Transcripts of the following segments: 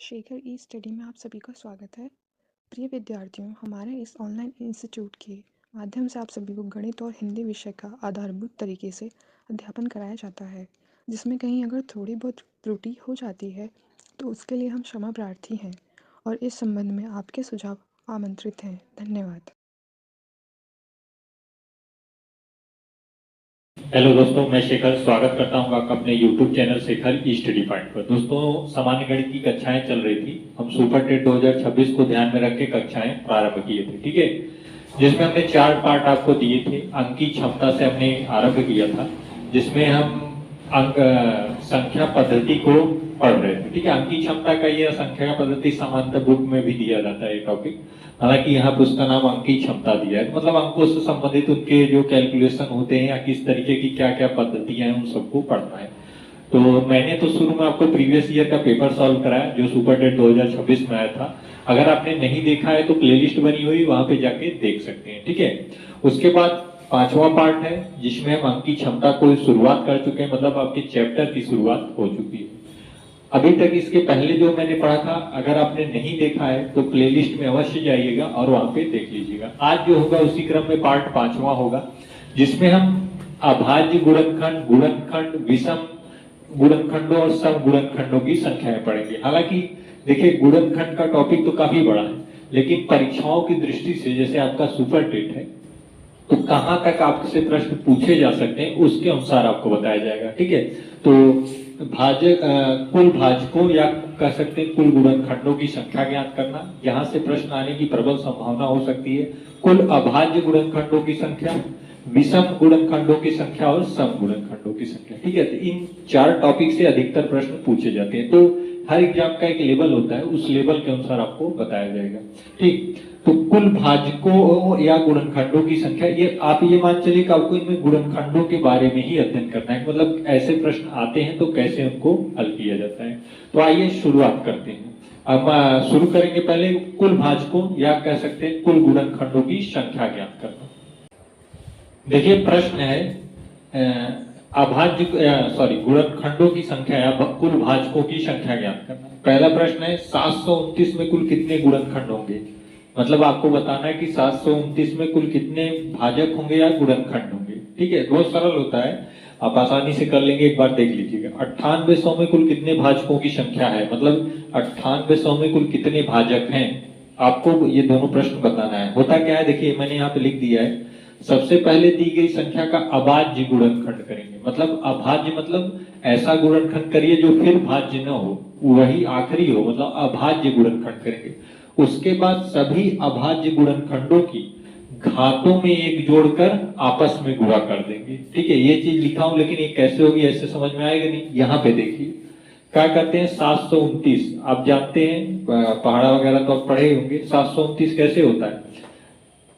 शेखर ई study में आप सभी का स्वागत है। प्रिय विद्यार्थियों, हमारे इस ऑनलाइन इंस्टीट्यूट के माध्यम से आप सभी को गणित और हिंदी विषय का आधारभूत तरीके से अध्यापन कराया जाता है, जिसमें कहीं अगर थोड़ी बहुत त्रुटि हो जाती है तो उसके लिए हम क्षमा प्रार्थी हैं और इस संबंध में आपके सुझाव आमंत्रित हैं। धन्यवाद। हेलो दोस्तों, मैं शेखर स्वागत करता हूं आपका अपने YouTube चैनल शेखर ई स्टडी पॉइंट पर। दोस्तों, सामान्य गणित की कक्षाएं चल रही थी। हम सुपर टेट 2026 को ध्यान में रख के कक्षाएं प्रारंभ किए थे, ठीक है, जिसमें हमने 4 पार्ट आपको दिए थे। अंक की क्षमता से हमने आरंभ किया था, जिसमें हम अंक संख्या पद्धति को पढ़ रहे थे, ठीक है। अंक की क्षमता का यह संख्या पद्धति सामान्यतः बुक में भी दिया जाता है टॉपिक, हालांकि यहाँ पर उसका नाम अंक की क्षमता दिया है, मतलब अंकों से संबंधित उनके जो कैलकुलेशन होते हैं या किस तरीके की क्या क्या पद्धतियां हैं उन सबको पढ़ना है। तो मैंने तो शुरू में आपको प्रीवियस ईयर का पेपर सॉल्व कराया जो सुपर टेट 2026 में आया था। अगर आपने नहीं देखा है तो प्लेलिस्ट बनी हुई वहां पे जाके देख सकते हैं, ठीक है। उसके बाद 5वां पार्ट है जिसमें हम अंक की क्षमता को शुरुआत कर चुके हैं, मतलब आपके चैप्टर की शुरुआत हो चुकी है। अभी तक इसके पहले जो मैंने पढ़ा था, अगर आपने नहीं देखा है तो प्लेलिस्ट में अवश्य जाइएगा और वहां पे देख लीजिएगा। आज जो होगा उसी क्रम में पार्ट 5वां होगा, जिसमें हम अभाज्य गुणनखंड, गुणनखंड, विषम गुणनखंडों और सम गुणनखंडों की संख्याएं पढ़ेंगे। हालांकि देखिए, गुणनखंड का टॉपिक तो काफी बड़ा है, लेकिन परीक्षाओं की दृष्टि से जैसे आपका सुपर टेट है तो कहां तक आपसे प्रश्न पूछे जा सकते हैं उसके अनुसार आपको बताया जाएगा, ठीक है। तो भाजक कुल भाजकों या कह सकते हैं कुल गुणनखंडों की संख्या ज्ञात करना, यहाँ से प्रश्न आने की प्रबल संभावना हो सकती है। कुल अभाज्य गुणनखंडों की संख्या, विषम गुणनखंडों की संख्या और सम गुणनखंडों की संख्या, ठीक है। तो इन 4 टॉपिक से अधिकतर प्रश्न पूछे जाते हैं। तो हर एग्जाम का एक लेवल होता है, उस लेवल के अनुसार आपको बताया जाएगा, ठीक। तो कुल भाजकों या गुणनखंडों की संख्या, ये आप ये मान चलिए कि आपको इनमें गुणनखंडों के बारे में ही अध्ययन करना है, मतलब ऐसे प्रश्न आते हैं तो कैसे उनको हल किया जाता है। तो आइए शुरुआत करते हैं। अब शुरू करेंगे पहले कुल भाजकों या कह सकते हैं कुल गुणनखंडों की संख्या ज्ञात करना। देखिए, प्रश्न है अभाज्य गुणनखंडों की संख्या या कुल भाजकों की संख्या ज्ञात करना। पहला प्रश्न है 729 में कुल कितने गुणनखंड होंगे, मतलब आपको बताना है कि 729 में कुल कितने भाजक होंगे या गुणनखंड होंगे, ठीक है। बहुत सरल होता है, आप आसानी से कर लेंगे, एक बार देख लीजिएगा। 9800 में कुल कितने भाजकों की संख्या है, मतलब 9800 में कुल कितने भाजक हैं, आपको ये दोनों प्रश्न बताना है। होता क्या है, देखिए मैंने यहाँ पे लिख दिया है, सबसे पहले दी गई संख्या का अभाज्य गुणनखंड करेंगे। मतलब अभाज्य मतलब ऐसा गुणनखंड करिए जो फिर भाज्य न हो, वही आखिरी हो, मतलब अभाज्य गुणनखंड करेंगे। उसके बाद सभी अभाज्य गुणनखंडों की घातों में एक जोड़कर आपस में गुणा कर देंगे, ठीक है। ये चीज लिखा हूं, लेकिन ये कैसे होगी ऐसे समझ में आएगा नहीं। यहाँ पे देखिए क्या करते हैं, 729 आप जानते हैं, पहाड़ा वगैरह तो आप पढ़े होंगे। 729 कैसे होता है,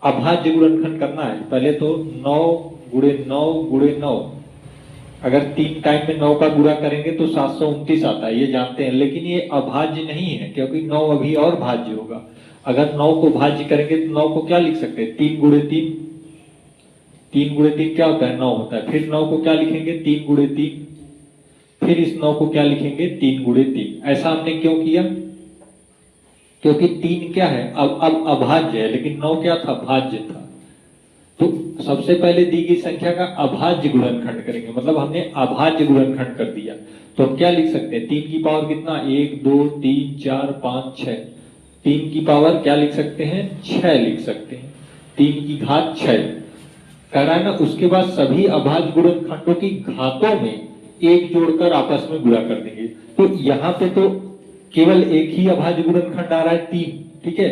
अभाज्य गुणनखंड करना है। पहले तो 9 गुणे 9 गुणे 9, अगर 3 टाइम में 9 का गुणा करेंगे तो 729 आता है, ये जानते हैं। लेकिन ये अभाज्य नहीं है, क्योंकि 9 अभी और भाज्य होगा। अगर 9 को भाज्य करेंगे तो 9 को क्या लिख सकते हैं, 3 गुणे 3, 3 गुणे 3 क्या होता है, 9 होता है। फिर 9 को क्या लिखेंगे, 3 गुणे 3, फिर इस 9 को क्या लिखेंगे, 3 गुणे 3। ऐसा हमने क्यों किया, क्योंकि 3 क्या है, अब अभाज्य है, लेकिन 9 क्या था, भाज्य था। तो सबसे पहले दी गई संख्या का अभाज्य गुणनखंड करेंगे, मतलब हमने अभाज्य गुणनखंड कर दिया। तो हम क्या लिख सकते हैं, 3 की पावर कितना, 1 2 3 4 5 6, 3 की पावर क्या लिख सकते हैं, 6 लिख सकते हैं। 3 की घात 6 कह रहा है ना। उसके बाद सभी अभाज्य गुणनखंडों की घातों में एक जोड़कर आपस में गुणा कर देंगे। तो यहाँ पे तो केवल एक ही अभाज्य गुणनखंड आ रहा है, 3, ठीक है।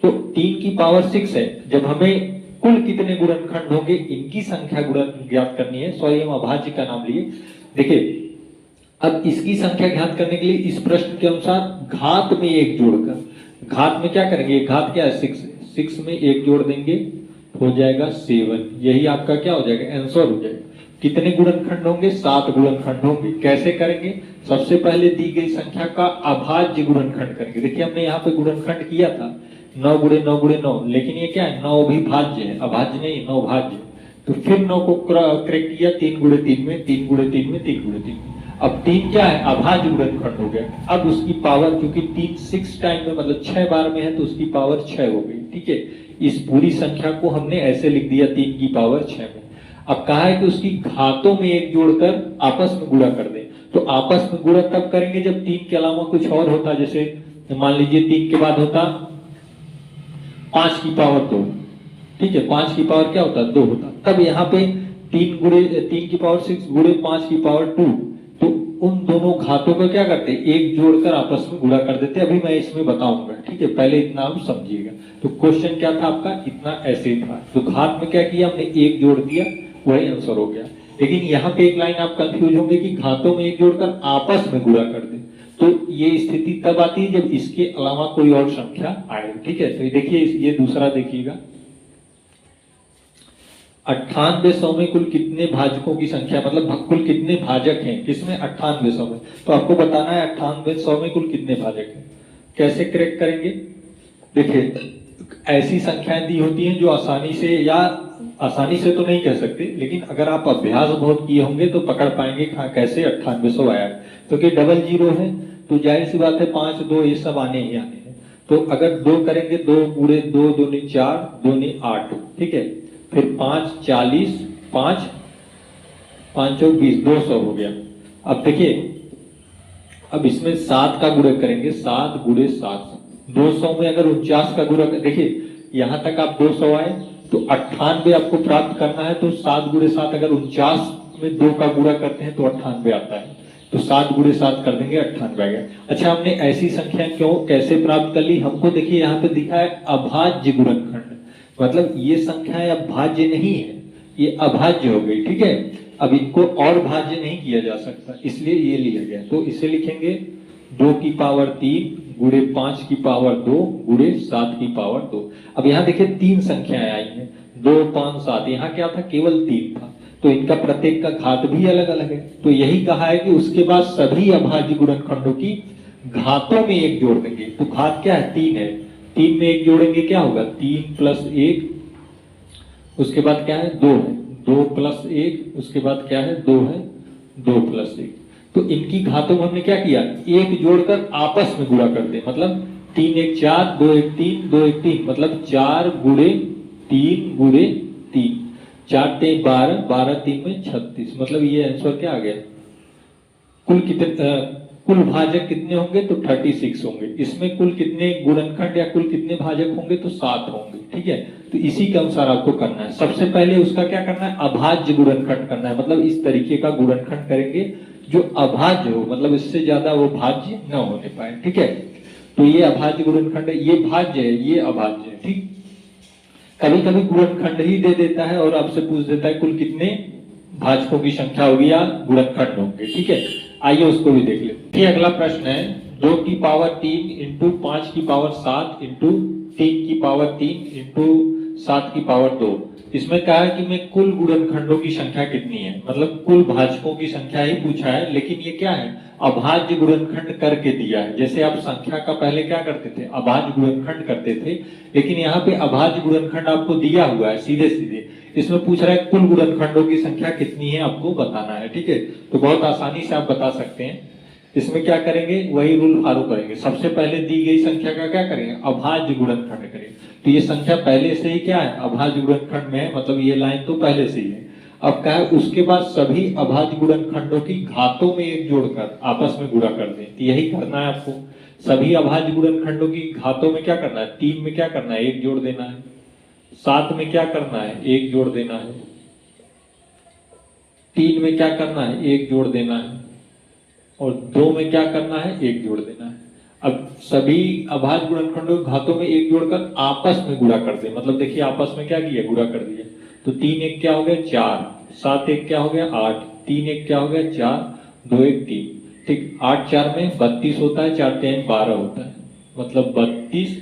तो 3 की पावर 6 है। जब हमें कुल कितने गुणनखंड होंगे इनकी संख्या गुणन ज्ञात करनी है, सॉरी हम अभाज्य का नाम लिए। देखिए, अब इसकी संख्या ज्ञात करने के लिए इस प्रश्न के अनुसार घात में एक जोड़कर, घात में क्या करेंगे, घात क्या है, 6, 6 में एक जोड़ देंगे, हो जाएगा 7। यही आपका क्या हो जाएगा, आंसर हो जाएगा। कितने गुणनखंड होंगे, 7 गुणनखंड होंगे। कैसे करेंगे, सबसे पहले दी गई संख्या का अभाज्य गुणनखंड करेंगे। देखिए हमने यहाँ पे गुणनखंड किया था 9 गुणे 9 गुणे 9, लेकिन ये क्या है, 9 भी भाज्य है, अभाज्य नहीं, 9 भाज्य। तो फिर 9 को करेक्ट किया 3 गुणे 3 में, 3 गुणे 3 में, 3 गुणे 3 में। अब 3 क्या है, अभाज्य गुणनखंड हो गया। अब उसकी पावर, क्योंकि 3 6 टाइम में मतलब 6 बार में है, तो उसकी पावर 6 हो गई। ठीक है, इस पूरी संख्या को हमने ऐसे लिख दिया 3 की पावर 6 में। अब कहा है कि उसकी घातों में 1 जोड़कर आपस में गुणा कर दें। तो आपस में गुणा तब करेंगे जब 3 के अलावा कुछ और होता, जैसे मान लीजिए 3 के बाद होता 5 की पावर 2। ठीक है, 5 की पावर क्या होता, 2 होता। तब यहाँ पे 3 की पावर 6 गुणे 5 की पावर 2, तो उन दोनों घातों को क्या करते, एक जोड़कर आपस में गुणा कर देते। अभी मैं इसमें बताऊंगा। ठीक है, पहले इतना आप समझिएगा। तो क्वेश्चन क्या था आपका, इतना ऐसे ही था। तो घात में क्या किया हमने, एक जोड़ दिया, वही आंसर हो गया। लेकिन यहाँ पे एक लाइन आप कंफ्यूज होंगे कि घातों में एक जोड़कर आपस में गुणा कर दे। तो ये स्थिति तब आती है जब इसके अलावा कोई और संख्या आए। ठीक है, तो ये देखिए, ये दूसरा देखिएगा। 9800 में कुल कितने भाजकों की संख्या, मतलब कुल कितने भाजक हैं किसमें, 9800 में। तो आपको बताना है 9800 में कुल कितने भाजक हैं। कैसे करेक्ट करेंगे, देखिए ऐसी संख्याएं दी होती हैं जो आसानी से, या आसानी से तो नहीं कह सकते, लेकिन अगर आप अभ्यास बहुत किए होंगे तो पकड़ पाएंगे कैसे 9800 आया। तो कि डबल जीरो है, तो जाहिर सी बात है 5 2 ये सब आने ही आने हैं। तो अगर 2 करेंगे, 2 गुणे 2 दूनी 4, 2 नी 8। ठीक है, फिर 5 40, 5 5 और 20, 200 हो गया। अब देखिए, अब इसमें 7 का गुणा करेंगे, 7 गुणे 7, 200 में अगर 49 का गुणा, देखिए यहां तक आप 200 आए, तो 98 आपको प्राप्त करना है। तो 7 गुणे 7, अगर 49 में 2 का गुणा करते हैं तो 98 आता है। तो 7 गुणे 7 कर देंगे, 98 आ गया। अच्छा, हमने ऐसी संख्या क्यों कैसे प्राप्त कर ली, हमको देखिए यहाँ पे दिखा है अभाज्य गुणनखंड, मतलब ये संख्याएं अब भाज्य नहीं है, ये अभाज्य हो गई। ठीक है, अब इनको और भाज्य नहीं किया जा सकता, इसलिए ये लिया गया। तो इसे लिखेंगे 2 की पावर 3 गुणे 5 की पावर 2 गुणे 7 की पावर 2। अब यहाँ देखिए 3 संख्याएं आई हैं, 2 5 7, यहाँ क्या था, केवल 3 था। तो इनका प्रत्येक का घात भी अलग अलग है। तो यही कहा है कि उसके बाद सभी अभाज्य गुणनखंडों की घातों में 1 जोड़ देंगे। तो घात क्या है, 3 है, 3 में 1 जोड़ेंगे क्या होगा, 3 + 1, उसके बाद क्या है 2 है, 2 + 1, उसके बाद क्या है 2 है, 2 + 1। तो इनकी घातों में हमने क्या किया, 1 जोड़कर आपस में गुणा करते, मतलब 3 1 4, 2 1 3, 2 1 3, मतलब 4 गुणे 3 गुणे 3, 4 3 12, 12 3 में 36, मतलब ये आंसर क्या आ गया। कुल कितने कुल भाजक कितने होंगे, तो 36 होंगे। इसमें कुल कितने गुणनखंड या कुल कितने भाजक होंगे, तो 7 होंगे। ठीक है, तो इसी के अनुसार आपको करना है। सबसे पहले उसका क्या करना है, अभाज्य गुणनखंड करना है, मतलब इस तरीके का गुणनखंड करेंगे जो अभाज्य हो, मतलब इससे ज्यादा वो भाज्य न होने पाए। ठीक है, तो ये अभाज्य गुणनखंड है, ये भाज्य है, ये अभाज्य है। ठीक, कभी कभी गुणनखंड ही दे देता है और आपसे पूछ देता है कुल कितने भाजकों की संख्या होगी या गुणनखंड होंगे। ठीक है, आइए उसको भी देख लेते हैं। अगला प्रश्न है 2 की पावर 3 इंटू 5 की पावर 7 इंटू 3 की पावर 3 इंटू 7 की पावर 2। इसमें कहा है कि मैं कुल गुणनखंडों की संख्या कितनी है, मतलब कुल भाजकों की संख्या ही पूछा है, लेकिन ये क्या है, अभाज्य गुणनखंड करके दिया है। जैसे आप संख्या का पहले क्या करते थे, अभाज्य गुणनखंड करते थे, लेकिन यहाँ पे अभाज्य गुणनखंड आपको दिया हुआ है सीधे सीधे। इसमें पूछ रहा है कुल गुणनखंडों की संख्या कितनी है, आपको बताना है। ठीक है, तो बहुत आसानी से आप बता सकते हैं। इसमें क्या करेंगे, वही रूल फॉलो करेंगे। सबसे पहले दी गई संख्या का क्या करेंगे, अभाज्य गुणनखंड करेंगे। तो ये संख्या पहले से ही क्या है, अभाज्य गुणनखंड में है, मतलब ये लाइन तो पहले से ही है। अब क्या है, उसके बाद सभी अभाज्य गुणनखंडों की घातों में 1 जोड़कर आपस में गुणा कर दें। तो यही करना है आपको, सभी अभाज्य गुणनखंडों की घातों में क्या करना है, 3 में क्या करना है, 1 जोड़ देना है, 7 में क्या करना है, 1 जोड़ देना है, 3 में क्या करना है, 1 जोड़ देना है, और 2 में क्या करना है, 1 जोड़ देना है। अब सभी अभाज्य गुणनखंडों की घातों में 1 जोड़कर आपस में गुणा कर दे, मतलब देखिए आपस में क्या किया, गुणा कर दिया। तो 3 1 क्या हो गया 4, 7 1 क्या हो गया 8, 3 1 क्या हो गया 4, 2 1 3। ठीक, 8 4 में 32 होता है, 4 3 12 होता है, मतलब 32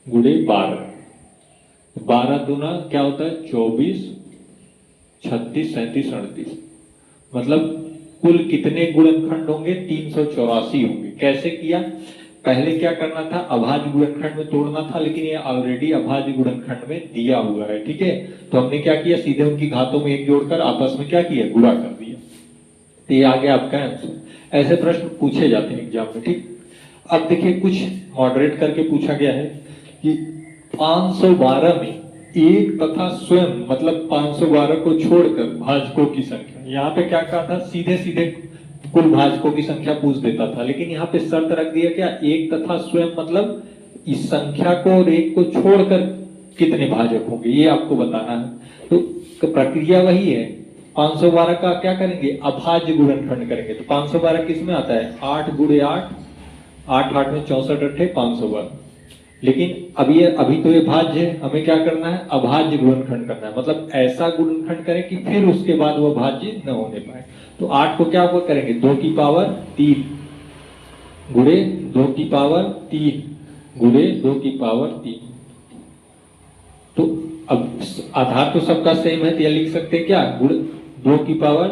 गुणे 12, 12 दूना क्या होता है 24, 36 37 38, मतलब कुल कितने गुणनखंड होंगे, 384 होंगे। कैसे किया, पहले क्या करना था, अभाज्य गुणनखंड में तोड़ना था, लेकिन ये ऑलरेडी अभाज्य गुणनखंड में दिया हुआ है। ठीक है, तो हमने क्या किया, सीधे उनकी घातों में 1 जोड़कर आपस में क्या किया, गुणा कर दिया। तो ये आ गया आपका आंसर। ऐसे प्रश्न पूछे जाते हैं एग्जाम में, ठीक। अब देखिए कुछ मॉडरेट करके पूछा गया है कि 512 में एक तथा स्वयं मतलब 512 को छोड़कर भाजकों की संख्या, यहाँ पे क्या कहा था, सीधे सीधे कुल भाजकों की संख्या पूछ देता था, लेकिन यहाँ पे शर्त रख दिया क्या, एक तथा स्वयं मतलब इस संख्या को और एक को छोड़कर कितने भाजक होंगे ये आपको बताना है। तो प्रक्रिया वही है, 512 का क्या करेंगे, अभाज्य गुणनखंड करेंगे। तो 512 किस में आता है, 8 गुणे 8, 8 8 में 64 अट्ठे 512। लेकिन अभी तो ये भाज्य है, हमें क्या करना है, अभाज्य गुणनखंड करना है, मतलब ऐसा गुणनखंड करें कि फिर उसके बाद वो भाज्य न होने पाए। तो 8 को क्या करेंगे, 2 की पावर 3 गुणे 2 की पावर 3 गुणे 2 की पावर 3। तो अब आधार तो सबका सेम है, तो यह लिख सकते हैं क्या, गुण 2 की पावर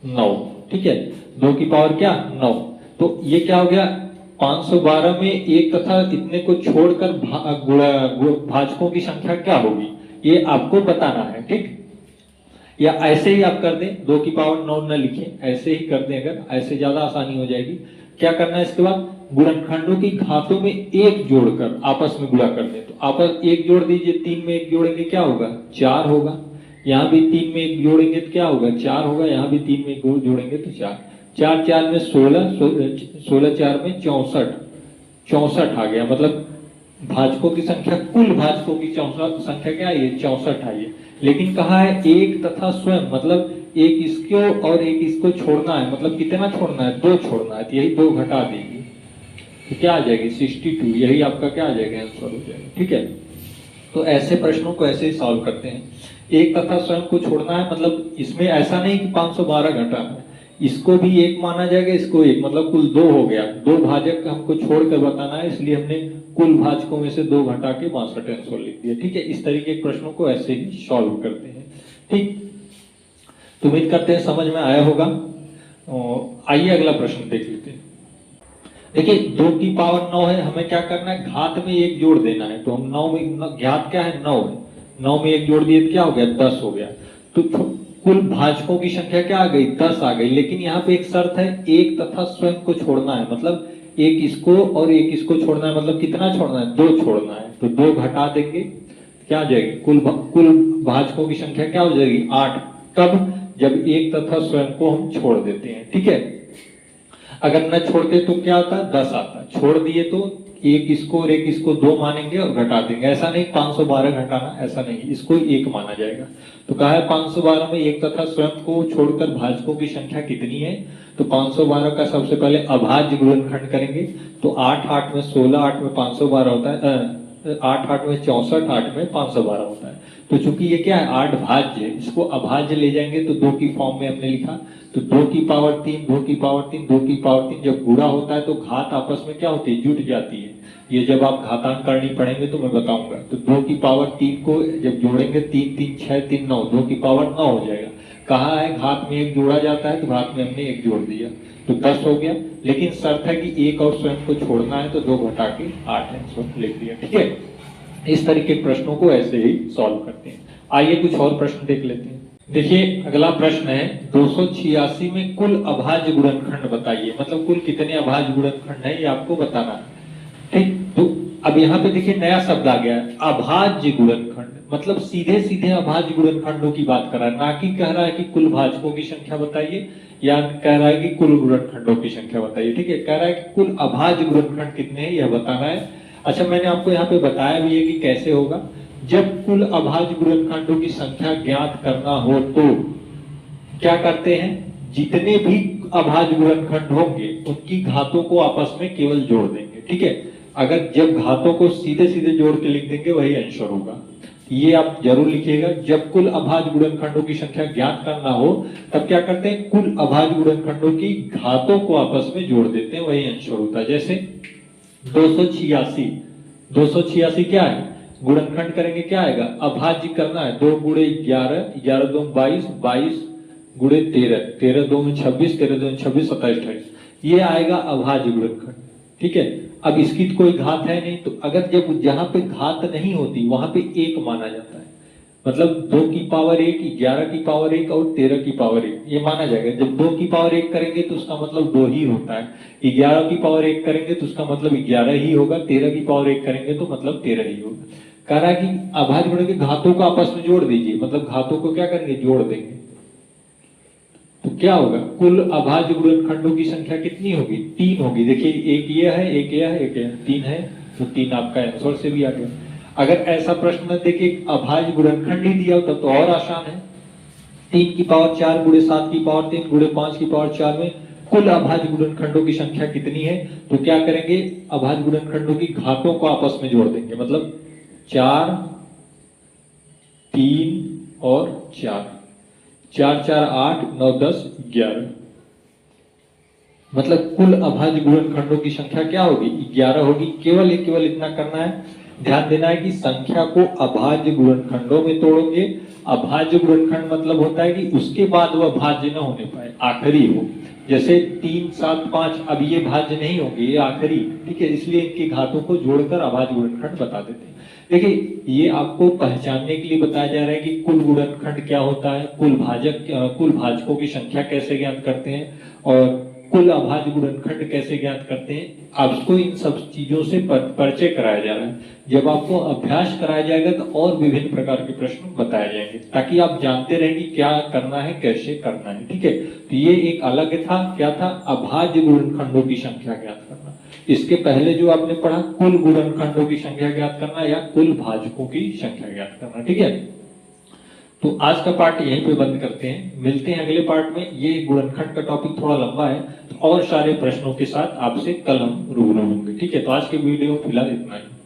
9, ठीक है, 2 की पावर क्या 9। तो ये क्या हो गया, 512 में एक तथा इतने को छोड़कर भाजकों की संख्या क्या होगी ये आपको बताना है, ठीक। या ऐसे ही आप कर दें, 2 की पावर 9 न लिखें, ऐसे ही कर दें, अगर ऐसे ज्यादा आसानी हो जाएगी। क्या करना है इसके बाद, गुणनखंडों की घातों में एक जोड़कर आपस में गुणा कर दें। तो आपस एक जोड़ दीजिए, 3 में एक जोड़ेंगे क्या होगा, 4 होगा। यहाँ भी 3 में एक जोड़ेंगे तो क्या होगा, 4 होगा। यहाँ भी 3 में एक जोड़ेंगे तो 4, 4 4 में 16, 16 4 में 64, 64 आ गया। मतलब भाजकों की संख्या, कुल भाजकों की संख्या क्या है, 64 आई है। लेकिन कहा है एक तथा स्वयं, मतलब एक इसको और एक इसको छोड़ना है, मतलब कितना छोड़ना है, 2 छोड़ना है। तो यही 2 घटा देंगे तो क्या आ जाएगी 62, यही आपका क्या आ जाएगा, आंसर हो जाएगा, ठीक है। तो ऐसे प्रश्नों को ऐसे ही सॉल्व करते हैं। एक तथा स्वयं को छोड़ना है, मतलब इसमें ऐसा नहीं कि 512 घटाना है, इसको भी एक माना जाएगा, इसको एक, मतलब कुल 2 हो गया। 2 भाजक हमको छोड़कर बताना है, इसलिए हमने कुल भाजकों में से 2 घटा के 62 आंसर लिख दिया, ठीक है। इस तरीके के प्रश्नों को ऐसे ही सॉल्व करते हैं, ठीक। तो उम्मीद करते हैं समझ में आया होगा। आइए अगला प्रश्न देख लेते हैं। देखिए 2 की पावर 9 है, हमें क्या करना है, घात में एक जोड़ देना है। तो हम 9 में, घात क्या है 9 है, 9 में एक जोड़ दिए तो क्या हो गया, 10 हो गया। तो कुल भाजकों की संख्या क्या आ गई, 10 आ गई। लेकिन यहाँ पे एक शर्त है, एक तथा स्वयं को छोड़ना है, मतलब एक इसको और एक इसको छोड़ना है, मतलब कितना छोड़ना है, 2 छोड़ना है। तो 2 घटा देंगे क्या आ जाएगी, कुल भाजकों की संख्या क्या हो जाएगी, 8। कब, जब एक तथा स्वयं को हम छोड़ देते हैं, ठीक है। अगर न छोड़ते तो क्या आता है, 10 आता। छोड़ दिए तो एक इसको और एक इसको 2 मानेंगे और घटा देंगे। ऐसा नहीं 512 घटाना, ऐसा नहीं, इसको एक माना जाएगा। तो कहा है 512 में एक तथा स्वयं को छोड़कर भाजकों की संख्या कितनी है। तो 512 का सबसे पहले अभाज्य गुणनखंड करेंगे। तो 8 8 में 16, 8 में 512 होता है, 8 8 में 64, 8 में 512 होता है। तो चूंकि ये क्या है 8 भाज्य, इसको अभाज्य ले जाएंगे तो 2 की फॉर्म में हमने लिखा। तो 2 की पावर 3, 2 की पावर 3, 2 की पावर 3, जब गुणा होता है तो घात आपस में क्या होती है, जुट जाती है। ये जब आप घातांक करनी पढ़ेंगे तो मैं बताऊंगा। तो 2 की पावर 3 को जब जोड़ेंगे, 3 3 6 3 9, 2 की पावर 9 हो जाएगा। कहा है घात में एक जोड़ा जाता है, तो घात में हमने एक जोड़ दिया तो 10 हो गया। लेकिन शर्त है कि एक और स्वयं को छोड़ना है, तो 2 घटा के 8 आंसर लिख दिया, ठीक है। इस तरीके के प्रश्नों को ऐसे ही सॉल्व करते हैं। आइए कुछ और प्रश्न देख लेते हैं। देखिए अगला प्रश्न है, 286 में कुल अभाज्य गुणनखंड बताइए। मतलब कुल कितने अभाज्य गुणनखंड है ये आपको बताना है, ठीक। तो अब यहाँ पे देखिए नया शब्द आ गया है, अभाज्य गुणनखंड। मतलब सीधे सीधे अभाज्य गुणनखंडों की बात कर रहा है, ना कि कह रहा है कि कुल भाजकों की संख्या बताइए, या कह रहा है कि कुल गुणनखंडों की संख्या बताइए, ठीक है। कह रहा है कि कुल अभाज्य गुणनखंड कितने हैं यह बताना है। अच्छा, मैंने आपको यहाँ पे बताया भी है कि कैसे होगा। जब कुल अभाज्य गुणनखंडों की संख्या ज्ञात करना हो तो क्या करते हैं, जितने भी अभाज्य गुणनखंड होंगे उनकी घातों को आपस में केवल जोड़ देंगे, ठीक है। अगर जब घातों को सीधे सीधे जोड़ के लिख देंगे वही आंसर होगा। ये आप जरूर लिखिएगा, जब कुल अभाज्य गुणनखंडों की संख्या ज्ञात करना हो तब क्या करते हैं, कुल अभाज्य गुणनखंडों की घातों को आपस में जोड़ देते हैं, वही आंसर होता है। जैसे 286, 286 क्या है, गुणनखंड करेंगे क्या आएगा, अभाज्य करना है, 2 गुणे 11, 11 2 22, 22 गुणे 13, 13 2 में 26, 13 2 में 26, 27 28, ये आएगा अभाज्य गुणनखंड, ठीक है। अब इसकी तो कोई घात है नहीं, तो अगर जब जहां पे घात नहीं होती वहां पे एक माना जाता है। मतलब 2 की पावर 1, 11 की पावर 1 और 13 की पावर 1, ये माना जाएगा। जब 2 की पावर 1 करेंगे तो उसका मतलब 2 ही होता है, 11 की पावर 1 करेंगे तो उसका मतलब 11 ही होगा, 13 की पावर 1 करेंगे तो मतलब 13 ही होगा। कह रहा है कि अभाज्य गुणन के घातों को आपस में जोड़ दीजिए, मतलब घातों को क्या करेंगे, जोड़ देंगे। तो क्या होगा, कुल अभाज्य गुणनखंडों की संख्या कितनी होगी, 3 होगी। देखिए एक ये है, एक ये है, एक ये है, 3 है, तो 3 आपका आंसर से भी आ गया। अगर ऐसा प्रश्न देखिए अभाज्य गुणनखंड ही दिया होता तो और आसान है। 3 की पावर 4 गुणे 7 की पावर 3 गुणे 5 की पावर 4 में कुल अभाज्य गुणनखंडों की संख्या कितनी है, तो क्या करेंगे, अभाज्य गुणनखंडों की घातों को आपस में जोड़ देंगे, मतलब 4, 3 और 4, 4 4 8 9 10 11, मतलब कुल अभाज्य गुणनखंडों की संख्या क्या होगी, 11 होगी। केवल इतना करना है, ध्यान देना है कि संख्या को अभाज्य गुणनखंडों में तोड़ोगे। अभाज्य गुणनखंड मतलब होता है कि उसके बाद वह भाज्य न होने पाए, आखिरी हो। जैसे 3 7 5, अब ये भाज्य नहीं होंगे, ये आखिरी, ठीक है, इसलिए इनके घातों को जोड़कर अभाज्य गुणनखंड बता देते हैं। देखिए ये आपको पहचानने के लिए बताया जा रहा है कि कुल गुणनखंड क्या होता है, कुल भाजकों की संख्या कैसे ज्ञात करते हैं, और कुल अभाज्य गुणनखंड कैसे ज्ञात करते हैं। आपको इन सब चीजों से परिचय कराया जा रहा है। जब आपको अभ्यास कराया जाएगा तो और विभिन्न प्रकार के प्रश्न बताए जाएंगे, ताकि आप जानते रहें कि क्या करना है, कैसे करना है, ठीक है। तो ये एक अलग था, क्या था, अभाज्य गुणनखंडों की संख्या ज्ञात करना। इसके पहले जो आपने पढ़ा कुल गुणनखंडों की संख्या ज्ञात करना या कुल भाजकों की संख्या ज्ञात करना, ठीक है। तो आज का पार्ट यहीं पे बंद करते हैं, मिलते हैं अगले पार्ट में। ये गुणनखंड का टॉपिक थोड़ा लंबा है, तो और सारे प्रश्नों के साथ आपसे कल हम रूबरू होंगे, ठीक है। तो आज के वीडियो फिलहाल इतना ही।